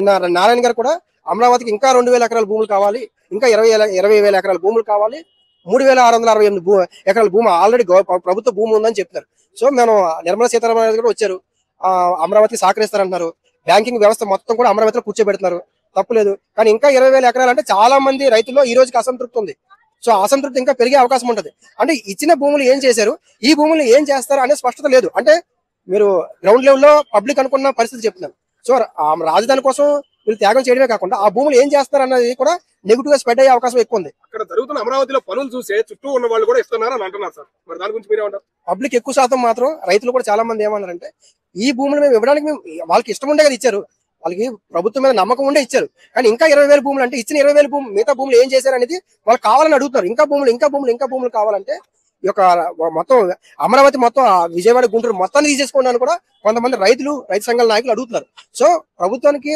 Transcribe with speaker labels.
Speaker 1: నారాయణ గారు కూడా అమరావతికి ఇంకా 2,000 ఎకరాల భూములు కావాలి, ఇంకా 20,000 ఎకరాల భూములు కావాలి, 3,668 ఎకరాల భూమి ఆల్రెడీ ప్రభుత్వ భూమి ఉందని చెప్తున్నారు. సో మనం నిర్మలా సీతారామన్ గారు కూడా వచ్చారు, అమరావతికి సహకరిస్తారంటున్నారు. బ్యాంకింగ్ వ్యవస్థ మొత్తం కూడా అమరావతిలో కూర్చోబెడుతున్నారు, తప్పులేదు. కానీ ఇంకా 20,000 ఎకరాలు అంటే చాలా మంది రైతుల్లో ఈ రోజుకి అసంతృప్తి ఉంది. సో అసంతృప్తి ఇంకా పెరిగే అవకాశం ఉంటుంది. అంటే ఇచ్చిన భూములు ఏం చేశారు, ఈ భూములు ఏం చేస్తారు అనే స్పష్టత లేదు. అంటే మీరు గ్రౌండ్ లెవెల్లో పబ్లిక్ అనుకున్న పరిస్థితి చెప్తున్నారు. సో రాజధాని కోసం వీళ్ళు త్యాగం చేయడమే కాకుండా ఆ భూములు ఏం చేస్తారు అన్నది కూడా నెగిటివ్ గా స్ప్రెడ్ అయ్యే అవకాశం ఎక్కువ ఉంది.
Speaker 2: అక్కడ జరుగుతున్న అమరావతిలో పనులు చూసే చుట్టూ ఉన్న వాళ్ళు కూడా ఇస్తున్నారు అని అంటున్నారు సార్. మరి దాని గురించి మీరేమంటారు?
Speaker 1: పబ్లిక్ ఎక్కువ శాతం మాత్రం, రైతులు కూడా చాలా మంది ఏమన్నారంటే ఈ భూములు మేము ఇవ్వడానికి వాళ్ళకి ఇష్టం ఉండే కదా ఇచ్చారు, వాళ్ళకి ప్రభుత్వం మీద నమ్మకం ఉండే ఇచ్చారు. కానీ ఇంకా 20,000 భూములు అంటే ఇచ్చిన 20,000 భూములు మిగతా భూములు ఏం చేశారు అనేది వాళ్ళు కావాలని అడుగుతున్నారు. ఇంకా భూములు కావాలంటే ఈ యొక్క మొత్తం అమరావతి మొత్తం విజయవాడ గుంటూరు మొత్తాన్ని తీసేసుకోండి అని కూడా కొంతమంది రైతు సంఘాల నాయకులు అడుగుతున్నారు. సో ప్రభుత్వానికి